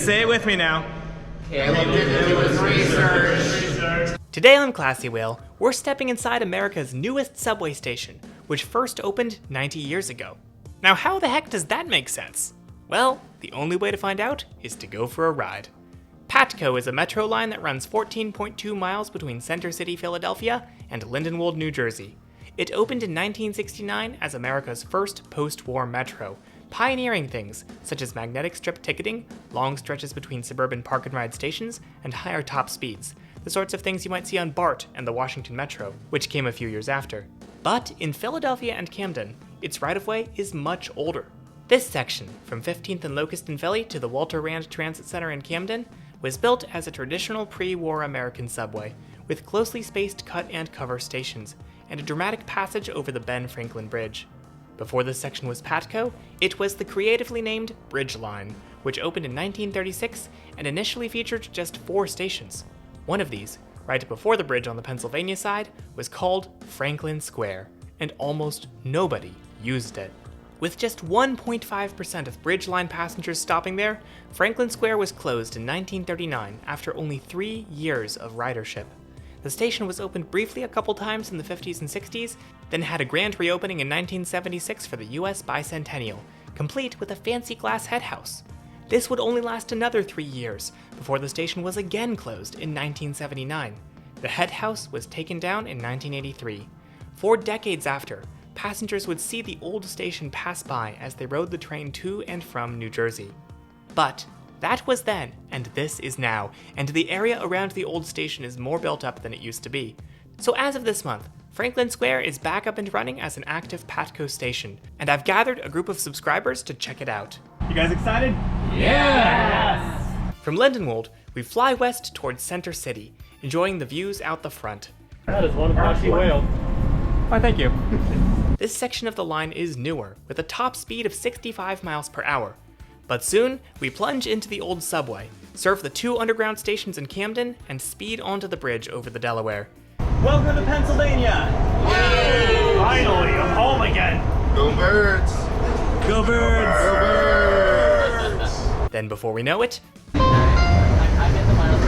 Say it with me now. Caleb didn't do his research. Today on Classy Whale, we're stepping inside America's newest subway station, which first opened 90 years ago. Now how the heck does that make sense? Well, the only way to find out is to go for a ride. PATCO is a metro line that runs 14.2 miles between Center City, Philadelphia and Lindenwold, New Jersey. It opened in 1969 as America's first post-war metro, pioneering things such as magnetic strip ticketing, long stretches between suburban park and ride stations, and higher top speeds, the sorts of things you might see on BART and the Washington Metro, which came a few years after. But in Philadelphia and Camden, its right-of-way is much older. This section, from 15th and Locust in Philly to the Walter Rand Transit Center in Camden, was built as a traditional pre-war American subway, with closely spaced cut and cover stations, and a dramatic passage over the Ben Franklin Bridge. Before this section was PATCO, it was the creatively named Bridge Line, which opened in 1936 and initially featured just 4 stations. One of these, right before the bridge on the Pennsylvania side, was called Franklin Square, and almost nobody used it. With just 1.5% of Bridge Line passengers stopping there, Franklin Square was closed in 1939 after only 3 years of ridership. The station was opened briefly a couple times in the 50s and 60s, then had a grand reopening in 1976 for the US Bicentennial, complete with a fancy glass headhouse. This would only last another 3 years before the station was again closed in 1979. The headhouse was taken down in 1983. 4 decades after, passengers would see the old station pass by as they rode the train to and from New Jersey. But that was then, and this is now, and the area around the old station is more built up than it used to be. So as of this month, Franklin Square is back up and running as an active PATCO station, and I've gathered a group of subscribers to check it out. You guys excited? Yes! From Lindenwold, we fly west towards Center City, enjoying the views out the front. That is one classy whale. Why, thank you. This section of the line is newer, with a top speed of 65 miles per hour. But soon, we plunge into the old subway, surf the 2 underground stations in Camden, and speed onto the bridge over the Delaware. Welcome to Pennsylvania! Yay! Finally, I'm home again. Go birds! Go birds! Go birds! Then before we know it,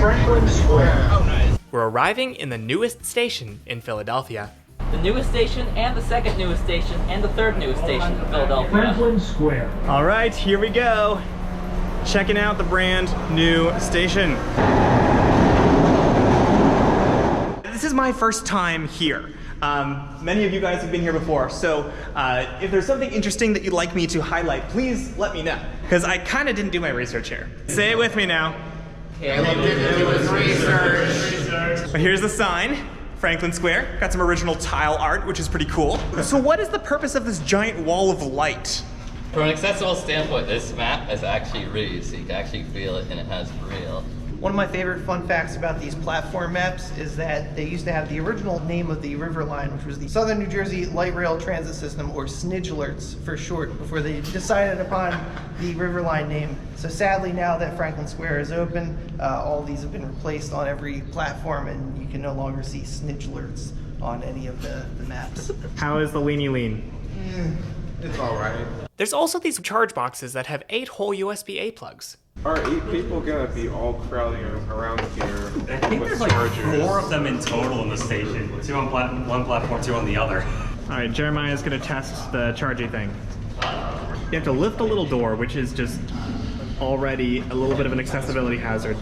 Franklin Square. Oh, nice. we're arriving in the newest station in Philadelphia. The newest station, and the second newest station, and the third newest station in Philadelphia. Franklin Square. All right, here we go. Checking out the brand new station. This is my first time here. Many of you guys have been here before, so if there's something interesting that you'd like me to highlight, please let me know, because I kind of didn't do my research here. Say it with me now. Caleb didn't do his research. But here's the sign. Franklin Square. Got some original tile art, which is pretty cool. So what is the purpose of this giant wall of light? From an accessible standpoint, this map is actually real, so you can actually feel it and it has real. One of my favorite fun facts about these platform maps is that they used to have the original name of the river line, which was the Southern New Jersey Light Rail Transit System, or SNIDGLRTS for short, before they decided upon the river line name. So sadly, now that Franklin Square is open, all these have been replaced on every platform, and you can no longer see SNIDGLRTS on any of the maps. How is the weenie lean? It's alright. There's also these charge boxes that have 8-hole USB-A plugs. Are 8 people gonna be all crowding around here? I think there's like 4 of them in total in the station. 2 on one platform, 2 on the other. All right, Jeremiah's gonna test the charging thing. You have to lift the little door, which is just already a little bit of an accessibility hazard.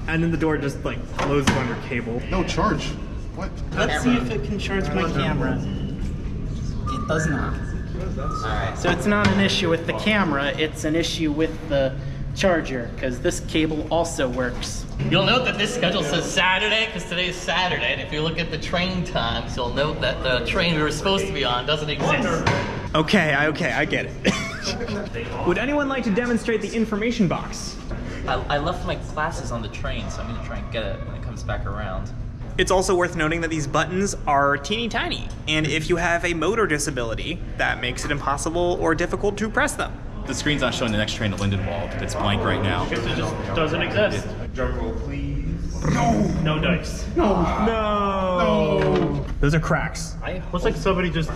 And then the door just like closes on your cable. No charge. What? Let's see if it can charge my camera. It does not. Alright. So it's not an issue with the camera, it's an issue with the charger, because this cable also works. You'll note that this schedule says Saturday, because today is Saturday, and if you look at the train times, you'll note that the train we were supposed to be on doesn't exist. Okay, I get it. Would anyone like to demonstrate the information box? I left my glasses on the train, so I'm gonna try and get it when it comes back around. It's also worth noting that these buttons are teeny tiny, and if you have a motor disability, that makes it impossible or difficult to press them. The screen's not showing the next train to Lindenwold. It's blank right now. Because it just doesn't exist. Drum roll, please. No dice. No. Those are cracks. Looks like somebody just...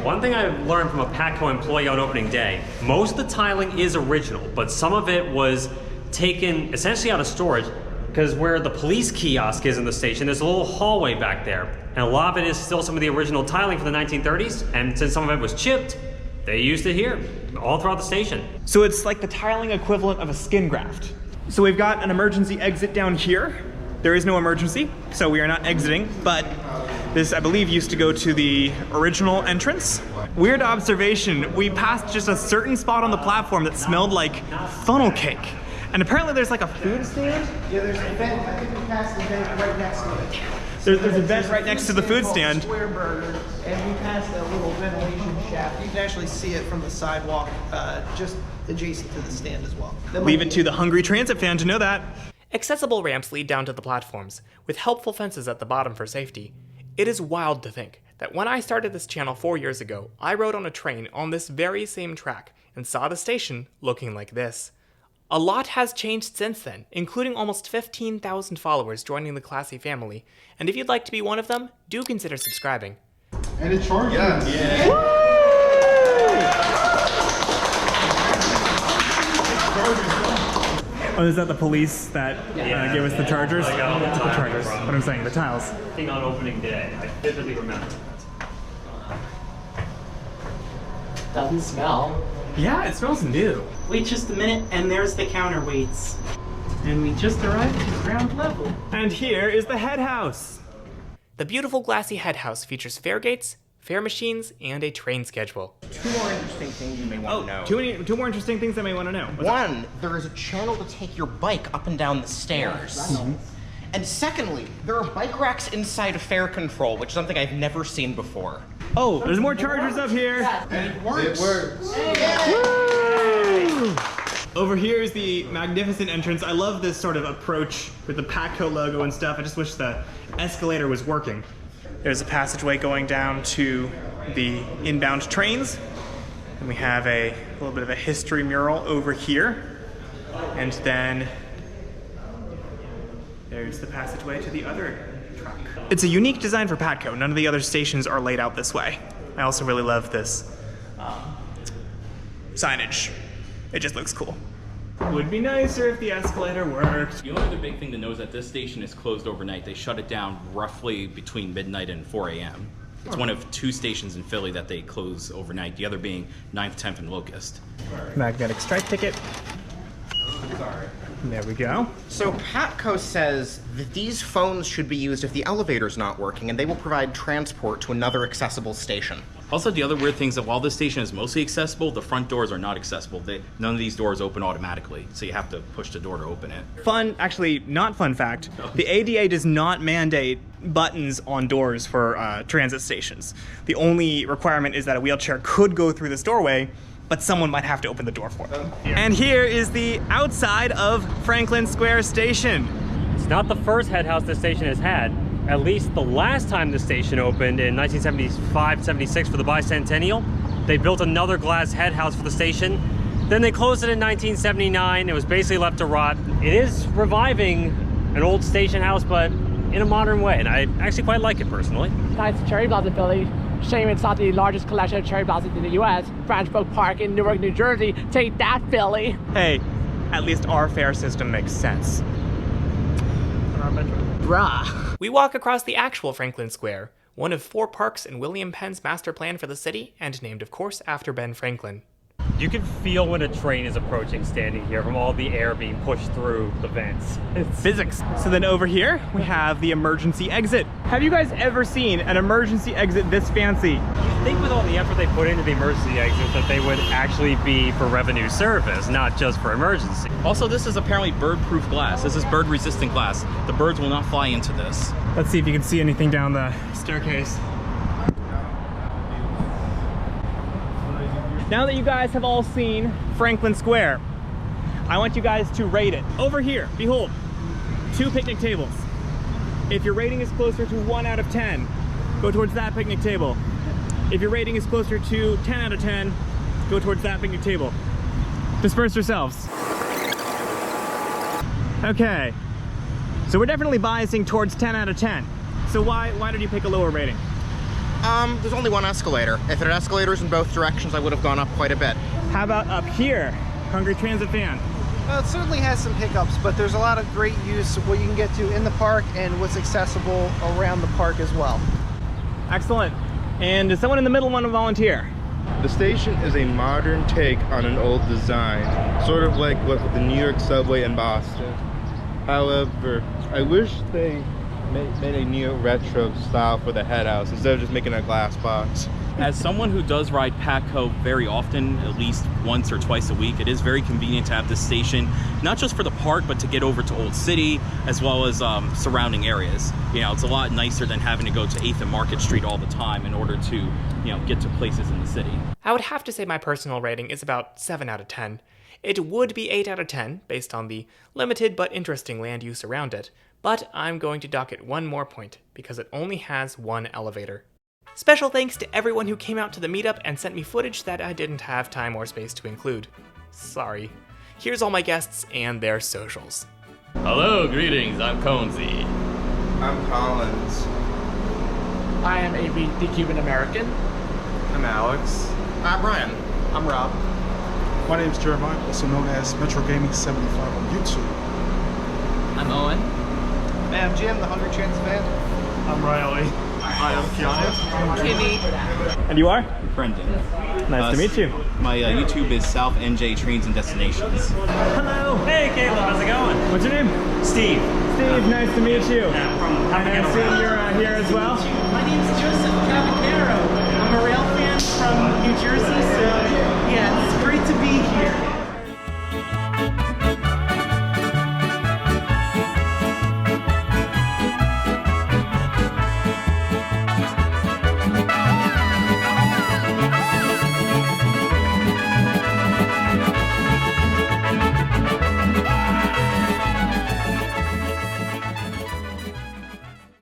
One thing I learned from a PATCO employee on opening day, most of the tiling is original, but some of it was taken essentially out of storage, because where the police kiosk is in the station, there's a little hallway back there, and a lot of it is still some of the original tiling from the 1930s, and since some of it was chipped, they used it here, all throughout the station. So it's like the tiling equivalent of a skin graft. So we've got an emergency exit down here. There is no emergency, so we are not exiting, but this, I believe, used to go to the original entrance. Weird observation, we passed just a certain spot on the platform that smelled like funnel cake. And apparently there's like a food stand? Yeah, there's a vent. I think we passed the vent right next to it. There's a vent right next to the food stand. Square burger, and we passed a little ventilation shaft. You can actually see it from the sidewalk, just adjacent to the stand as well. Leave it to the hungry transit fan to know that. Accessible ramps lead down to the platforms, with helpful fences at the bottom for safety. It is wild to think that when I started this channel 4 years ago, I rode on a train on this very same track and saw the station looking like this. A lot has changed since then, including almost 15,000 followers joining the Classy family, and if you'd like to be one of them, do consider subscribing. And it charges. Yeah. Oh, is that the police that gave us the chargers? I got all the The tiles chargers, from- what I'm saying, the tiles. Thing on opening day, I vividly remember that. Doesn't smell. Yeah, it smells new. Wait just a minute, and there's the counterweights. And we just arrived to ground level. And here is the head house. The beautiful glassy head house features fare gates, fare machines, and a train schedule. Two more interesting things you may want to know. Two more interesting things I may want to know. One, there is a channel to take your bike up and down the stairs. And secondly, there are bike racks inside of fare control, which is something I've never seen before. Oh, there's more chargers up here. And it works. It works. Woo! Over here is the magnificent entrance. I love this sort of approach with the PATCO logo and stuff. I just wish the escalator was working. There's a passageway going down to the inbound trains. And we have a little bit of a history mural over here. And then there's the passageway to the other track. It's a unique design for PATCO. None of the other stations are laid out this way. I also really love this signage. It just looks cool. Would be nicer if the escalator worked. The only other big thing to know is that this station is closed overnight. They shut it down roughly between midnight and 4 a.m. It's one of 2 stations in Philly that they close overnight, the other being 9th, 10th, and Locust. Magnetic stripe ticket. There we go. So PATCO says that these phones should be used if the elevator's not working, and they will provide transport to another accessible station. Also, the other weird thing is that while this station is mostly accessible, the front doors are not accessible. None of these doors open automatically, so you have to push the door to open it. Actually, not fun fact, the ADA does not mandate buttons on doors for transit stations. The only requirement is that a wheelchair could go through this doorway, but someone might have to open the door for them. And here is the outside of Franklin Square Station. It's not the first head house this station has had. At least the last time the station opened in 1975-76 for the bicentennial, they built another glass head house for the station. Then they closed it in 1979. It was basically left to rot. It is reviving an old station house, but in a modern way, and I actually quite like it personally. Nice cherry blossom, Philly. Shame it's not the largest collection of cherry blossoms in the U.S. Branch Brook Park in Newark, New Jersey. Take that, Philly. Hey, at least our fare system makes sense. Bruh. We walk across the actual Franklin Square, one of 4 parks in William Penn's master plan for the city, and named, of course, after Ben Franklin. You can feel when a train is approaching standing here from all the air being pushed through the vents. It's physics. So then over here, we have the emergency exit. Have you guys ever seen an emergency exit this fancy? You think with all the effort they put into the emergency exit that they would actually be for revenue service, not just for emergency. Also, this is apparently bird-proof glass. This is bird-resistant glass. The birds will not fly into this. Let's see if you can see anything down the staircase. Now that you guys have all seen Franklin Square, I want you guys to rate it. Over here, behold, 2 picnic tables. If your rating is closer to 1 out of 10, go towards that picnic table. If your rating is closer to 10 out of 10, go towards that picnic table. Disperse yourselves. Okay, so we're definitely biasing towards 10 out of 10. So why did you pick a lower rating? There's only one escalator. If it had escalators in both directions, I would have gone up quite a bit. How about up here? Hungry Transit fan. Well, it certainly has some hiccups, but there's a lot of great use of what you can get to in the park and what's accessible around the park as well. Excellent. And does someone in the middle want to volunteer? The station is a modern take on an old design, sort of like what the New York subway in Boston. However, I wish they made a neo-retro style for the head house instead of just making a glass box. As someone who does ride PATCO very often, at least once or twice a week, it is very convenient to have this station, not just for the park, but to get over to Old City, as well as surrounding areas. You know, it's a lot nicer than having to go to 8th and Market Street all the time in order to, you know, get to places in the city. I would have to say my personal rating is about 7 out of 10. It would be 8 out of 10 based on the limited but interesting land use around it, but I'm going to dock it 1 more point because it only has 1 elevator. Special thanks to everyone who came out to the meetup and sent me footage that I didn't have time or space to include. Sorry. Here's all my guests and their socials. Hello, greetings, I'm Conzi. I'm Collins. I am the Cuban American. I'm Alex. Brian. I'm Rob. My name is Jeremiah, also known as Metro Gaming 75 on YouTube. I'm Owen. I'm Jim, the Hungry Transit fan. I'm Riley. Hi, I'm Keanu. Kimmy. And you are? Brendan. Nice to meet you. My YouTube is South NJ Trains and Destinations. Hello. Hey, Caleb. How's it going? What's your name? Steve. Steve, nice to meet you. Yeah, from And I assume you're here as well? My name's Joseph Cavacaro. I'm a rail fan from New Jersey, so yeah, it's great to be here.